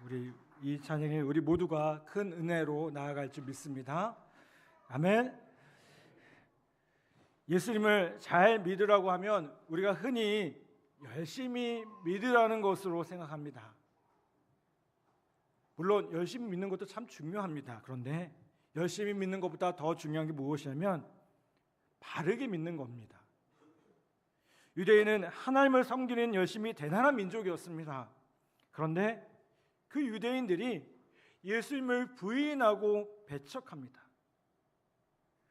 우리 이 찬양에 우리 모두가 큰 은혜로 나아갈 줄 믿습니다. 아멘. 예수님을 잘 믿으라고 하면 우리가 흔히 열심히 믿으라는 것으로 생각합니다. 물론 열심히 믿는 것도 참 중요합니다. 그런데 열심히 믿는 것보다 더 중요한 게 무엇이냐면 바르게 믿는 겁니다. 유대인은 하나님을 섬기는 열심히 대단한 민족이었습니다. 그런데 그 유대인들이 예수님을 부인하고 배척합니다.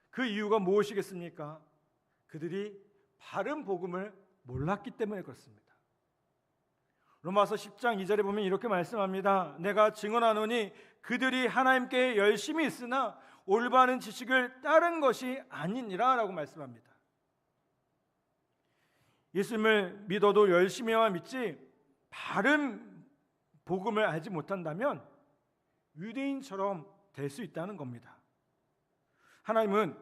그 이유가 무엇이겠습니까? 그들이 바른 복음을 몰랐기 때문에 그렇습니다. 로마서 10장 2절에 보면 이렇게 말씀합니다. 내가 증언하노니 그들이 하나님께 열심히 있으나 올바른 지식을 따른 것이 아니니라 라고 말씀합니다. 예수님을 믿어도 열심히만 믿지 바른 복음을 알지 못한다면 유대인처럼 될 수 있다는 겁니다. 하나님은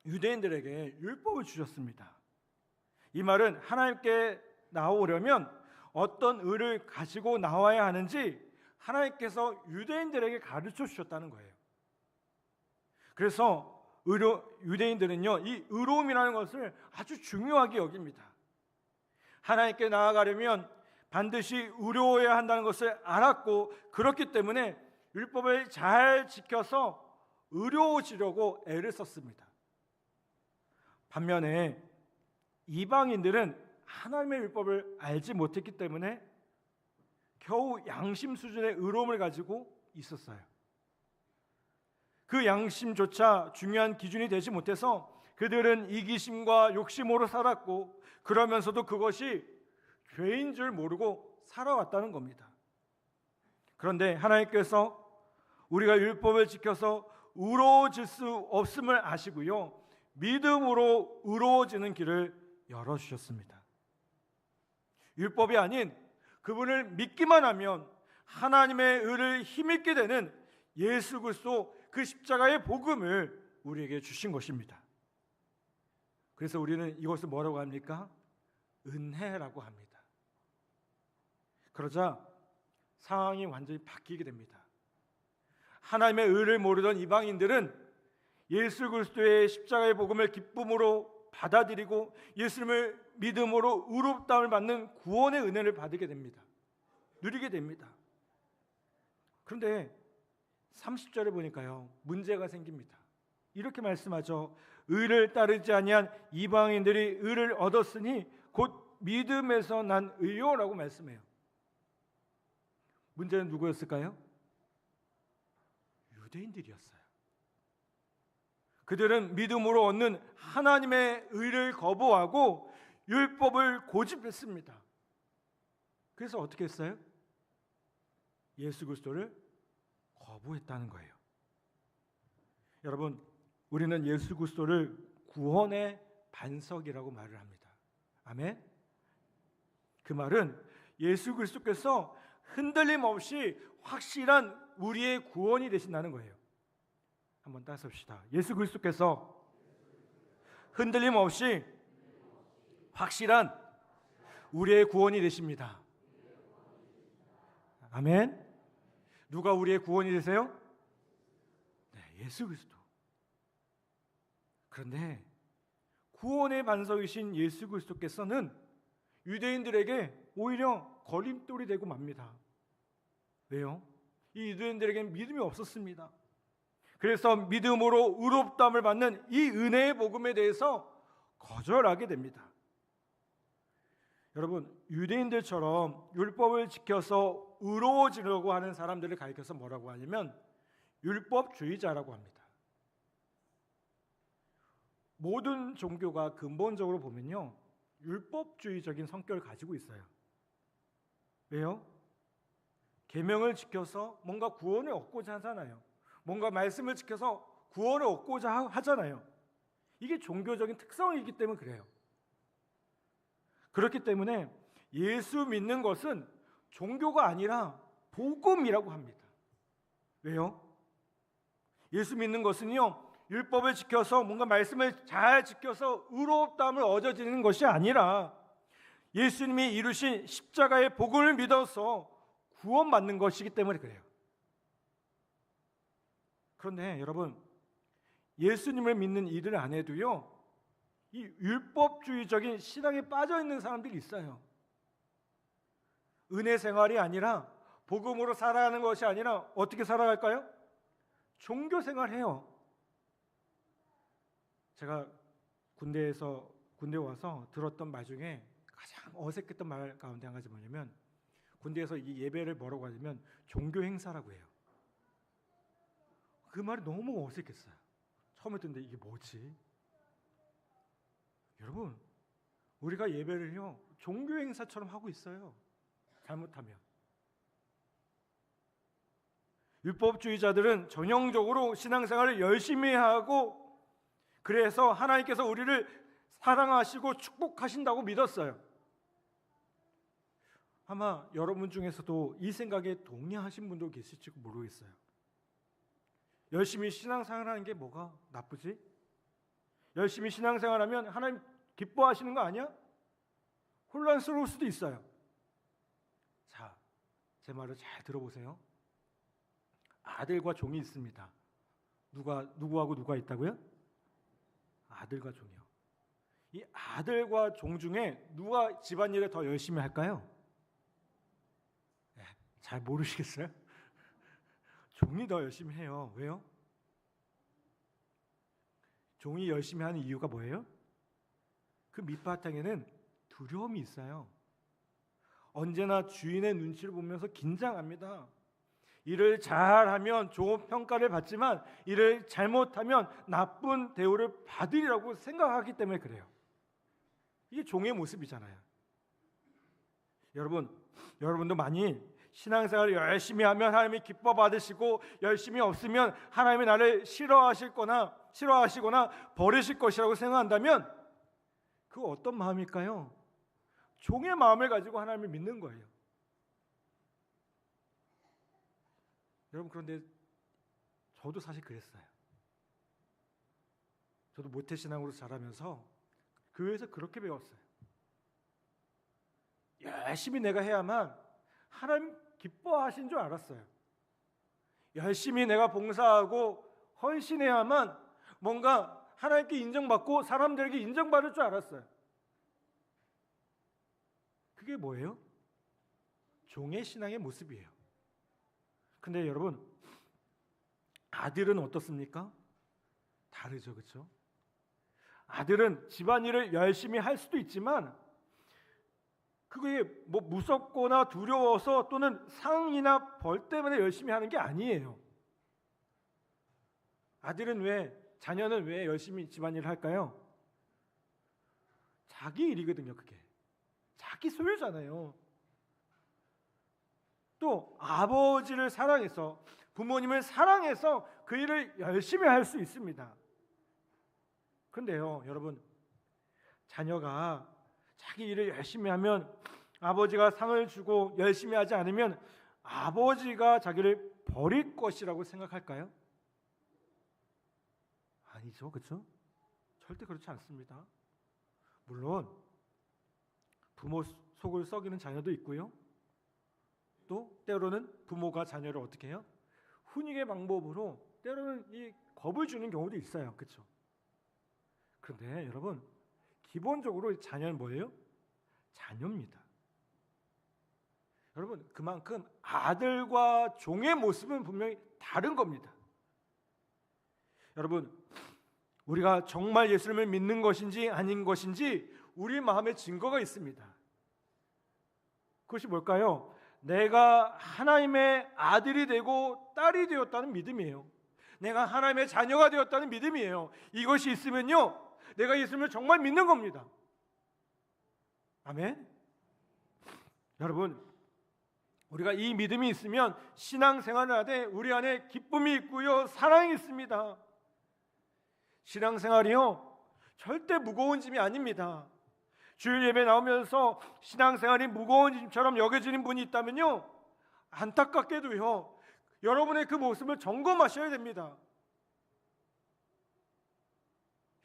유대인들에게 율법을 주셨습니다. 이 말은 하나님께 나오려면 어떤 의를 가지고 나와야 하는지 하나님께서 유대인들에게 가르쳐 주셨다는 거예요. 그래서 유대인들은요, 이 의로움이라는 것을 아주 중요하게 여깁니다. 하나님께 나아가려면 반드시 의로워야 한다는 것을 알았고, 그렇기 때문에 율법을 잘 지켜서 의로워지려고 애를 썼습니다. 반면에 이방인들은 하나님의 율법을 알지 못했기 때문에 겨우 양심 수준의 의로움을 가지고 있었어요. 그 양심조차 중요한 기준이 되지 못해서 그들은 이기심과 욕심으로 살았고, 그러면서도 그것이 죄인 줄 모르고 살아왔다는 겁니다. 그런데 하나님께서 우리가 율법을 지켜서 의로워질 수 없음을 아시고요, 믿음으로 의로워지는 길을 열어주셨습니다. 율법이 아닌 그분을 믿기만 하면 하나님의 의를 힘입게 되는 예수 그리스도 그 십자가의 복음을 우리에게 주신 것입니다. 그래서 우리는 이것을 뭐라고 합니까? 은혜라고 합니다. 그러자 상황이 완전히 바뀌게 됩니다. 하나님의 의를 모르던 이방인들은 예수 그리스도의 십자가의 복음을 기쁨으로 받아들이고 예수님을 믿음으로 의롭다움을 받는 구원의 은혜를 받게 됩니다. 누리게 됩니다. 그런데 30절에 보니까요, 문제가 생깁니다. 이렇게 말씀하죠. 의를 따르지 아니한 이방인들이 의를 얻었으니 곧 믿음에서 난 의요라고 말씀해요. 문제는 누구였을까요? 유대인들이었어요. 그들은 믿음으로 얻는 하나님의 의를 거부하고 율법을 고집했습니다. 그래서 어떻게 했어요? 예수 그리스도를 거부했다는 거예요. 여러분, 우리는 예수 그리스도를 구원의 반석이라고 말을 합니다. 아멘? 그 말은 예수 그리스도께서 흔들림 없이 확실한 우리의 구원이 되신다는 거예요. 한번 따라서 봅시다. 예수 그리스도께서 흔들림 없이 확실한 우리의 구원이 되십니다. 아멘. 누가 우리의 구원이 되세요? 네, 예수 그리스도. 그런데 구원의 반석이신 예수 그리스도께서는 유대인들에게 오히려 걸림돌이 되고 맙니다. 왜요? 이 유대인들에게는 믿음이 없었습니다. 그래서 믿음으로 의롭다함을 받는 이 은혜의 복음에 대해서 거절하게 됩니다. 여러분, 유대인들처럼 율법을 지켜서 의로워지려고 하는 사람들을 가리켜서 뭐라고 하냐면 율법주의자라고 합니다. 모든 종교가 근본적으로 보면요, 율법주의적인 성격을 가지고 있어요. 왜요? 계명을 지켜서 뭔가 구원을 얻고자 하잖아요. 뭔가 말씀을 지켜서 구원을 얻고자 하잖아요. 이게 종교적인 특성이기 때문에 그래요. 그렇기 때문에 예수 믿는 것은 종교가 아니라 복음이라고 합니다. 왜요? 예수 믿는 것은요, 율법을 지켜서 뭔가 말씀을 잘 지켜서 의롭다함을 얻어지는 것이 아니라 예수님이 이루신 십자가의 복음을 믿어서 구원받는 것이기 때문에 그래요. 그런데 여러분, 예수님을 믿는 이들 안에도요, 이 율법주의적인 신앙에 빠져 있는 사람들이 있어요. 은혜 생활이 아니라, 복음으로 살아가는 것이 아니라 어떻게 살아갈까요? 종교 생활해요. 제가 군대 와서 들었던 말 중에 가장 어색했던 말 가운데 한 가지 뭐냐면, 군대에서 이 예배를 뭐라고 하냐면 종교 행사라고 해요. 그 말이 너무 어색했어요. 처음에 듣는데 이게 뭐지? 여러분, 우리가 예배를요 종교 행사처럼 하고 있어요. 잘못하면. 율법주의자들은 전형적으로 신앙생활을 열심히 하고, 그래서 하나님께서 우리를 사랑하시고 축복하신다고 믿었어요. 아마 여러분 중에서도 이 생각에 동의하신 분도 계실지 모르겠어요. 열심히 신앙생활하는 게 뭐가 나쁘지? 열심히 신앙생활하면 하나님 기뻐하시는 거 아니야? 혼란스러울 수도 있어요. 자, 제 말을 잘 들어보세요. 아들과 종이 있습니다. 누구하고 누가 있다고요? 아들과 종이요. 이 아들과 종 중에 누가 집안일을 더 열심히 할까요? 네, 잘 모르시겠어요? 종이 더 열심히 해요. 왜요? 종이 열심히 하는 이유가 뭐예요? 그 밑바탕에는 두려움이 있어요. 언제나 주인의 눈치를 보면서 긴장합니다. 일을 잘하면 좋은 평가를 받지만 일을 잘못하면 나쁜 대우를 받으리라고 생각하기 때문에 그래요. 이게 종의 모습이잖아요. 여러분도 많이 신앙생활을 열심히 하면 하나님이 기뻐 받으시고, 열심히 없으면 하나님이 나를 싫어하시거나 버리실 것이라고 생각한다면 그 어떤 마음일까요? 종의 마음을 가지고 하나님을 믿는 거예요. 여러분, 그런데 저도 사실 그랬어요. 저도 모태신앙으로 자라면서 교회에서 그렇게 배웠어요. 열심히 내가 해야만 하나님 기뻐하신 줄 알았어요. 열심히 내가 봉사하고 헌신해야만 뭔가 하나님께 인정받고 사람들에게 인정받을 줄 알았어요. 그게 뭐예요? 종의 신앙의 모습이에요. 근데 여러분, 아들은 어떻습니까? 다르죠, 그렇죠? 아들은 집안일을 열심히 할 수도 있지만 그게 뭐 무섭거나 두려워서 또는 상이나 벌 때문에 열심히 하는 게 아니에요. 자녀는 왜 열심히 집안일을 할까요? 자기 일이거든요, 그게. 자기 소유잖아요. 또 아버지를 사랑해서, 부모님을 사랑해서 그 일을 열심히 할 수 있습니다. 그런데요, 여러분, 자녀가 자기 일을 열심히 하면 아버지가 상을 주고 열심히 하지 않으면 아버지가 자기를 버릴 것이라고 생각할까요? 아니죠, 그렇죠? 절대 그렇지 않습니다. 물론 부모 속을 썩이는 자녀도 있고요. 또 때로는 부모가 자녀를 어떻게 해요? 훈육의 방법으로 때로는 이 겁을 주는 경우도 있어요. 그렇죠? 그런데 여러분, 기본적으로 자녀는 뭐예요? 자녀입니다. 여러분, 그만큼 아들과 종의 모습은 분명히 다른 겁니다. 여러분, 우리가 정말 예수님을 믿는 것인지 아닌 것인지 우리 마음에 증거가 있습니다. 그것이 뭘까요? 내가 하나님의 아들이 되고 딸이 되었다는 믿음이에요. 내가 하나님의 자녀가 되었다는 믿음이에요. 이것이 있으면요, 내가 예수님을 정말 믿는 겁니다. 아멘. 여러분, 우리가 이 믿음이 있으면 신앙생활을 하되 우리 안에 기쁨이 있고요, 사랑이 있습니다. 신앙생활이요, 절대 무거운 짐이 아닙니다. 주일 예배 나오면서 신앙생활이 무거운 짐처럼 여겨지는 분이 있다면요, 안타깝게도요, 여러분의 그 모습을 점검하셔야 됩니다.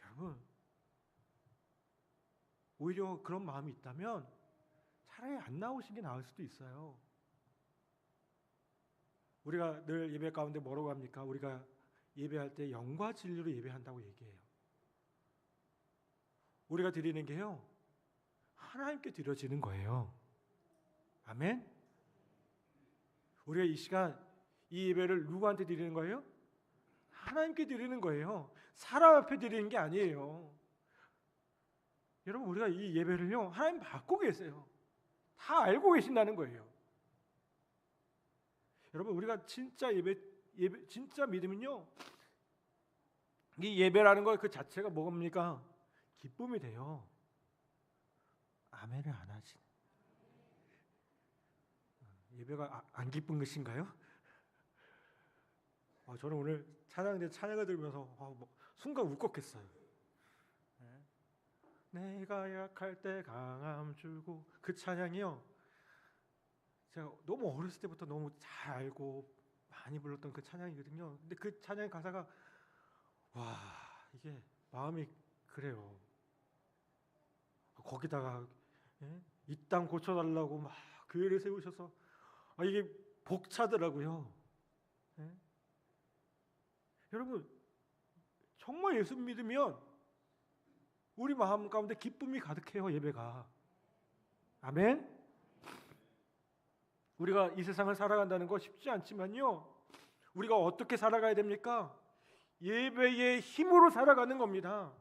여러분, 오히려 그런 마음이 있다면 차라리 안 나오신 게 나을 수도 있어요. 우리가 늘 예배 가운데 뭐라고 합니까? 우리가 예배할 때 영과 진리로 예배한다고 얘기해요. 우리가 드리는 게요, 하나님께 드려지는 거예요. 아멘. 우리가 이 시간 이 예배를 누구한테 드리는 거예요? 하나님께 드리는 거예요. 사람 앞에 드리는 게 아니에요. 여러분, 우리가 이 예배를요, 하나님 받고 계세요. 다 알고 계신다는 거예요. 여러분, 우리가 진짜 예배 진짜 믿으면요, 이 예배라는 것 그 자체가 뭡니까? 기쁨이 돼요. 아멘을 안 하지. 예배가 안 기쁜 것인가요? 저는 오늘 찬양을 들으면서 순간 울컥했어요. 내가 약할 때 강함 주고, 그 찬양이요, 제가 너무 어렸을 때부터 너무 잘 알고 많이 불렀던 그 찬양이거든요. 근데 그 찬양 가사가 이게 마음이 그래요. 거기다가 이 땅 고쳐달라고 막 교회를 세우셔서 이게 벅차더라고요. 여러분, 정말 예수 믿으면 우리 마음 가운데 기쁨이 가득해요. 예배가. 아멘. 우리가 이 세상을 살아간다는 거 쉽지 않지만요, 우리가 어떻게 살아가야 됩니까? 예배의 힘으로 살아가는 겁니다.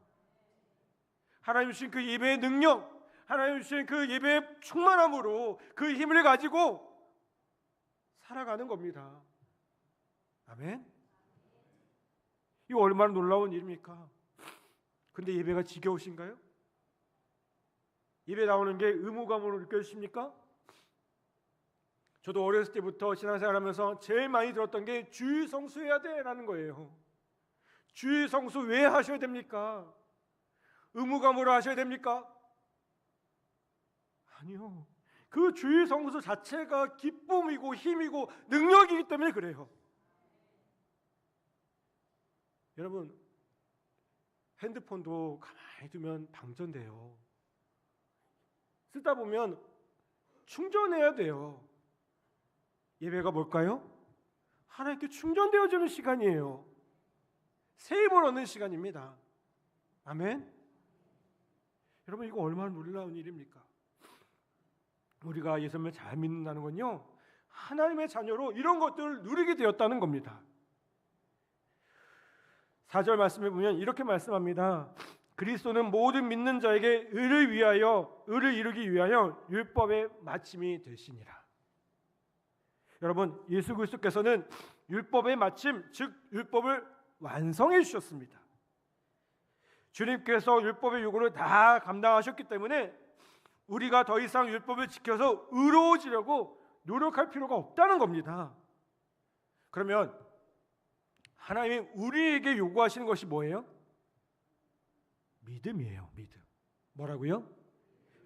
하나님 주신 그 예배의 능력, 하나님 주신 그 예배의 충만함으로 그 힘을 가지고 살아가는 겁니다. 아멘. 이거 얼마나 놀라운 일입니까? 근데 예배가 지겨우신가요? 예배 나오는 게 의무감으로 느껴지십니까? 저도 어렸을 때부터 신앙생활하면서 제일 많이 들었던 게 주일 성수해야 돼라는 거예요. 주일 성수 왜 하셔야 됩니까? 의무감으로 하셔야 됩니까? 아니요. 그 주일 성수 자체가 기쁨이고 힘이고 능력이기 때문에 그래요. 여러분, 핸드폰도 가만히 두면 방전돼요. 쓰다 보면 충전해야 돼요. 예배가 뭘까요? 하나님께 충전되어지는 시간이에요. 새 힘을 얻는 시간입니다. 아멘. 여러분, 이거 얼마나 놀라운 일입니까? 우리가 예수님을 잘 믿는다는 건요, 하나님의 자녀로 이런 것들을 누리게 되었다는 겁니다. 4절 말씀에 보면 이렇게 말씀합니다. 그리스도는 모든 믿는 자에게 의를 이루기 위하여 율법의 마침이 되시니라. 여러분, 예수 그리스도께서는 율법의 마침, 즉 율법을 완성해 주셨습니다. 주님께서 율법의 요구를 다 감당하셨기 때문에 우리가 더 이상 율법을 지켜서 의로워지려고 노력할 필요가 없다는 겁니다. 그러면 하나님이 우리에게 요구하시는 것이 뭐예요? 믿음이에요. 믿음. 뭐라고요?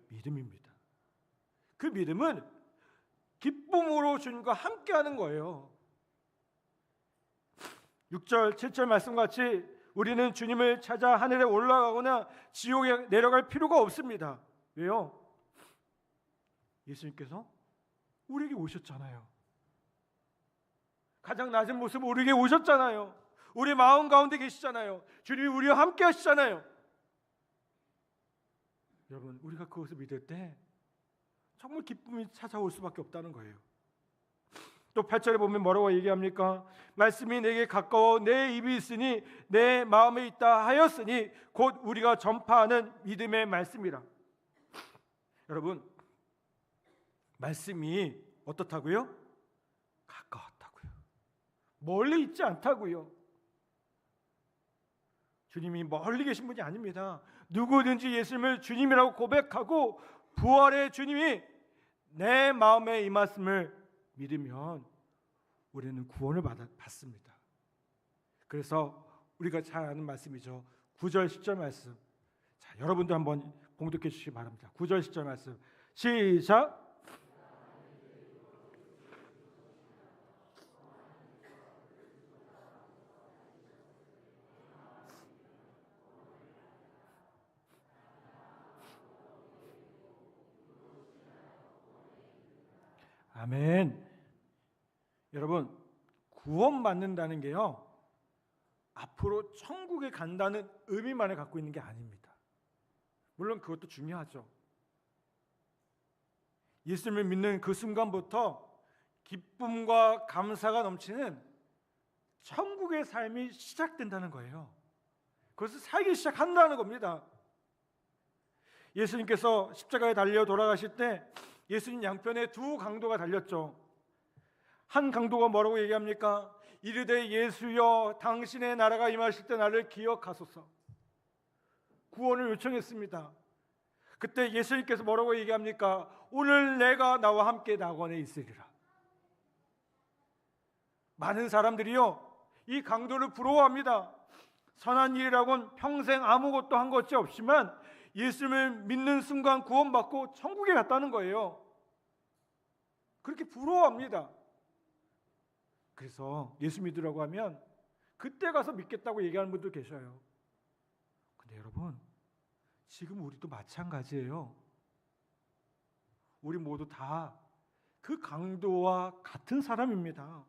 믿음입니다. 그 믿음은 기쁨으로 주님과 함께하는 거예요. 6절, 7절 말씀같이 우리는 주님을 찾아 하늘에 올라가거나 지옥에 내려갈 필요가 없습니다. 왜요? 예수님께서 우리에게 오셨잖아요. 가장 낮은 모습 우리에게 오셨잖아요. 우리 마음 가운데 계시잖아요. 주님이 우리와 함께 하시잖아요. 여러분, 우리가 그것을 믿을 때 정말 기쁨이 찾아올 수밖에 없다는 거예요. 또 8절에 보면 뭐라고 얘기합니까? 말씀이 내게 가까워 내 입이 있으니 내 마음에 있다 하였으니 곧 우리가 전파하는 믿음의 말씀이라. 여러분, 말씀이 어떻다고요? 가까웠다고요. 멀리 있지 않다고요. 주님이 멀리 계신 분이 아닙니다. 누구든지 예수님을 주님이라고 고백하고 부활의 주님이 내 마음에 임하심을 믿으면 우리는 구원을 받습니다. 그래서 우리가 잘 아는 말씀이죠. 9절 10절 말씀. 자, 여러분도 한번 봉독해 주시기 바랍니다. 9절 10절 말씀 시작. 아멘. 여러분, 구원받는다는 게요, 앞으로 천국에 간다는 의미만을 갖고 있는 게 아닙니다. 물론 그것도 중요하죠. 예수님을 믿는 그 순간부터 기쁨과 감사가 넘치는 천국의 삶이 시작된다는 거예요. 그것을 살기 시작한다는 겁니다. 예수님께서 십자가에 달려 돌아가실 때 예수님 양편에 두 강도가 달렸죠. 한 강도가 뭐라고 얘기합니까? 이르되 예수여 당신의 나라가 임하실 때 나를 기억하소서. 구원을 요청했습니다. 그때 예수님께서 뭐라고 얘기합니까? 오늘 내가 나와 함께 낙원에 있으리라. 많은 사람들이요, 이 강도를 부러워합니다. 선한 일이라고는 평생 아무것도 한 것이 없지만 예수님을 믿는 순간 구원받고 천국에 갔다는 거예요. 그렇게 부러워합니다. 그래서 예수 믿으라고 하면 그때 가서 믿겠다고 얘기하는 분도 계셔요. 근데 여러분, 지금 우리도 마찬가지예요. 우리 모두 다 그 강도와 같은 사람입니다.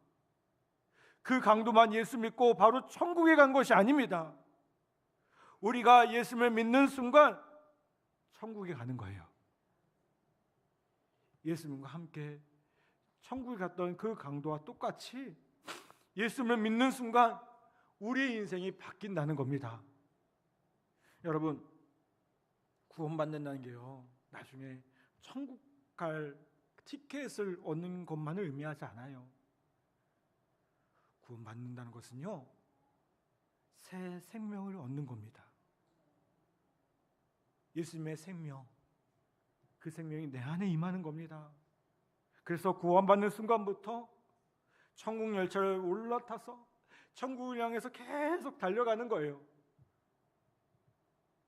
그 강도만 예수 믿고 바로 천국에 간 것이 아닙니다. 우리가 예수를 믿는 순간 천국에 가는 거예요. 예수님과 함께 천국에 갔던 그 강도와 똑같이 예수를 믿는 순간 우리의 인생이 바뀐다는 겁니다. 여러분, 구원받는다는 게요, 나중에 천국 갈 티켓을 얻는 것만을 의미하지 않아요. 구원받는다는 것은요, 새 생명을 얻는 겁니다. 예수님의 생명, 그 생명이 내 안에 임하는 겁니다. 그래서 구원받는 순간부터 천국 열차를 올라타서 천국을 향해서 계속 달려가는 거예요.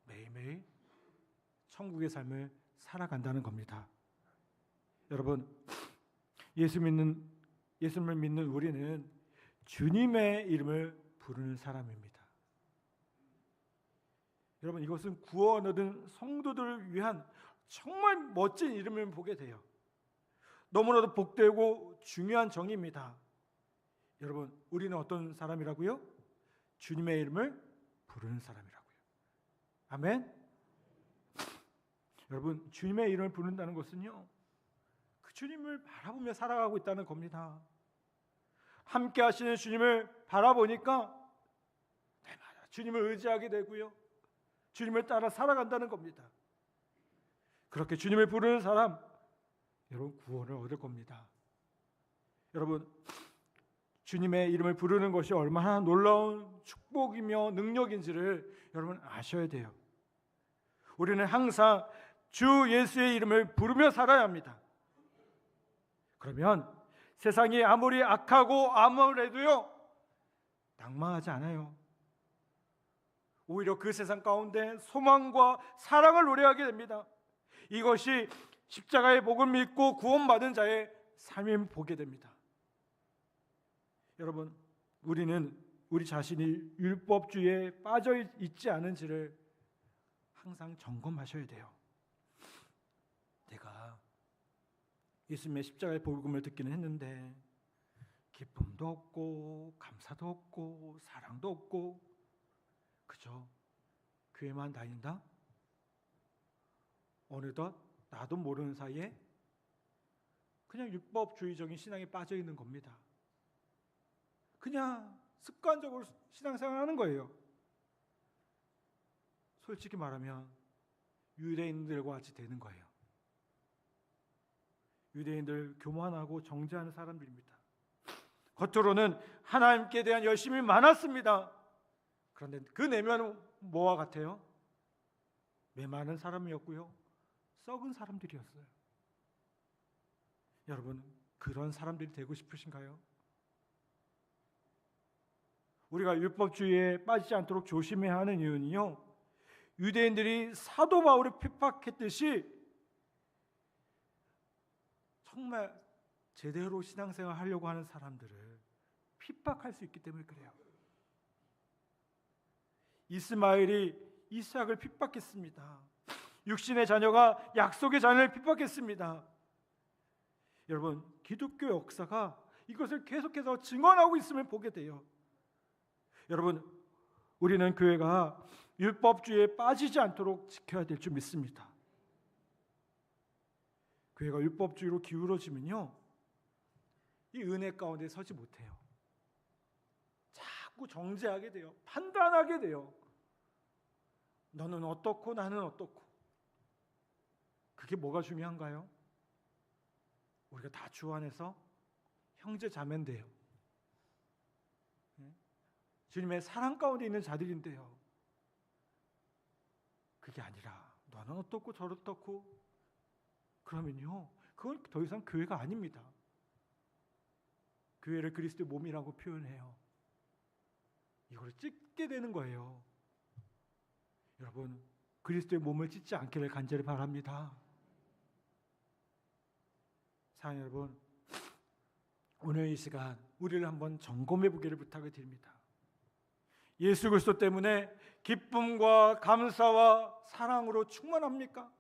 매일매일 천국의 삶을 살아간다는 겁니다. 여러분, 예수님을 믿는 우리는 주님의 이름을 부르는 사람입니다. 여러분, 이것은 구원 얻은 성도들을 위한 정말 멋진 이름을 보게 돼요. 너무나도 복되고 중요한 정의입니다. 여러분, 우리는 어떤 사람이라고요? 주님의 이름을 부르는 사람이라고요. 아멘. 여러분, 주님의 이름을 부른다는 것은요, 그 주님을 바라보며 살아가고 있다는 겁니다. 함께 하시는 주님을 바라보니까 주님을 의지하게 되고요, 주님을 따라 살아간다는 겁니다. 그렇게 주님을 부르는 사람, 여러분 구원을 얻을 겁니다. 여러분, 주님의 이름을 부르는 것이 얼마나 놀라운 축복이며 능력인지를 여러분 아셔야 돼요. 우리는 항상 주 예수의 이름을 부르며 살아야 합니다. 그러면 세상이 아무리 악하고 아무래도요, 낭망하지 않아요. 오히려 그 세상 가운데 소망과 사랑을 노래하게 됩니다. 이것이 십자가의 복을 믿고 구원받은 자의 삶을 보게 됩니다. 여러분, 우리는 우리 자신이 율법주의에 빠져 있지 않은지를 항상 점검하셔야 돼요. 내가 예수님의 십자가의 복음을 듣기는 했는데 기쁨도 없고 감사도 없고 사랑도 없고 그저 교회만 다닌다? 어느덧 나도 모르는 사이에 그냥 율법주의적인 신앙에 빠져 있는 겁니다. 그냥 습관적으로 신앙생활하는 거예요. 솔직히 말하면 유대인들과 같이 되는 거예요. 유대인들 교만하고 정죄하는 사람들입니다. 겉으로는 하나님께 대한 열심이 많았습니다. 그런데 그 내면은 뭐와 같아요? 메마른 사람이었고요, 썩은 사람들이었어요. 여러분, 그런 사람들이 되고 싶으신가요? 우리가 율법주의에 빠지지 않도록 조심해야 하는 이유는요, 유대인들이 사도 바울을 핍박했듯이 정말 제대로 신앙생활 하려고 하는 사람들을 핍박할 수 있기 때문에 그래요. 이스마엘이 이삭을 핍박했습니다. 육신의 자녀가 약속의 자녀를 핍박했습니다. 여러분, 기독교 역사가 이것을 계속해서 증언하고 있음을 보게 돼요. 여러분, 우리는 교회가 율법주의에 빠지지 않도록 지켜야 될 줄 믿습니다. 교회가 율법주의로 기울어지면요, 이 은혜 가운데 서지 못해요. 자꾸 정죄하게 돼요. 판단하게 돼요. 너는 어떻고 나는 어떻고. 그게 뭐가 중요한가요? 우리가 다 주 안에서 형제 자매인데요, 주님의 사랑 가운데 있는 자들인데요, 그게 아니라 너는 어떻고 저렇고 그러면요, 그건 더 이상 교회가 아닙니다. 교회를 그리스도의 몸이라고 표현해요. 이걸 찢게 되는 거예요. 여러분, 그리스도의 몸을 찢지 않기를 간절히 바랍니다. 사랑하는 여러분, 오늘 이 시간 우리를 한번 점검해 보기를 부탁을 드립니다. 예수 그리스도 때문에 기쁨과 감사와 사랑으로 충만합니까?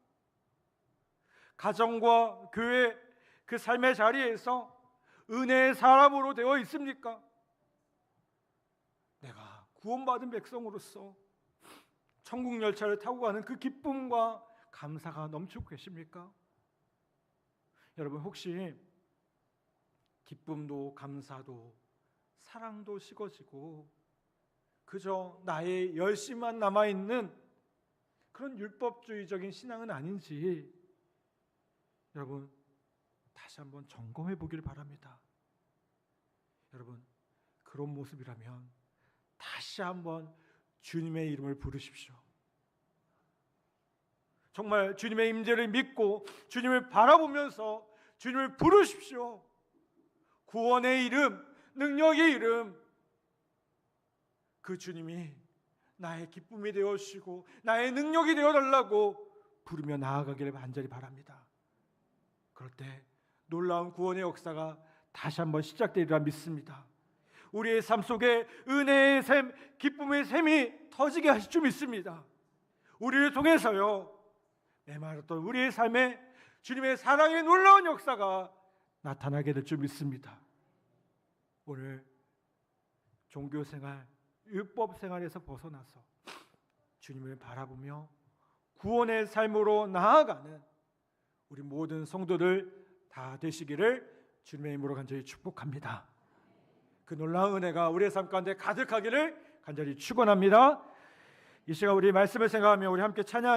가정과 교회, 그 삶의 자리에서 은혜의 사람으로 되어 있습니까? 내가 구원받은 백성으로서 천국 열차를 타고 가는 그 기쁨과 감사가 넘치고 계십니까? 여러분, 혹시 기쁨도 감사도 사랑도 식어지고 그저 나의 열심만 남아있는 그런 율법주의적인 신앙은 아닌지 여러분 다시 한번 점검해 보기를 바랍니다. 여러분, 그런 모습이라면 다시 한번 주님의 이름을 부르십시오. 정말 주님의 임재를 믿고 주님을 바라보면서 주님을 부르십시오. 구원의 이름, 능력의 이름, 그 주님이 나의 기쁨이 되어주시고 나의 능력이 되어달라고 부르며 나아가기를 간절히 바랍니다. 그럴 때 놀라운 구원의 역사가 다시 한번 시작되리라 믿습니다. 우리의 삶 속에 은혜의 샘, 기쁨의 샘이 터지게 하실 줄 믿습니다. 우리를 통해서요, 메마르던 우리의 삶에 주님의 사랑의 놀라운 역사가 나타나게 될 줄 믿습니다. 오늘 종교생활, 율법생활에서 벗어나서 주님을 바라보며 구원의 삶으로 나아가는 우리 모든 성도들 다 되시기를 주님의 이름으로 간절히 축복합니다. 그 놀라운 은혜가 우리의 삶 가운데 가득하기를 간절히 축원합니다. 이 시간 우리 말씀을 생각하며 우리 함께 찬양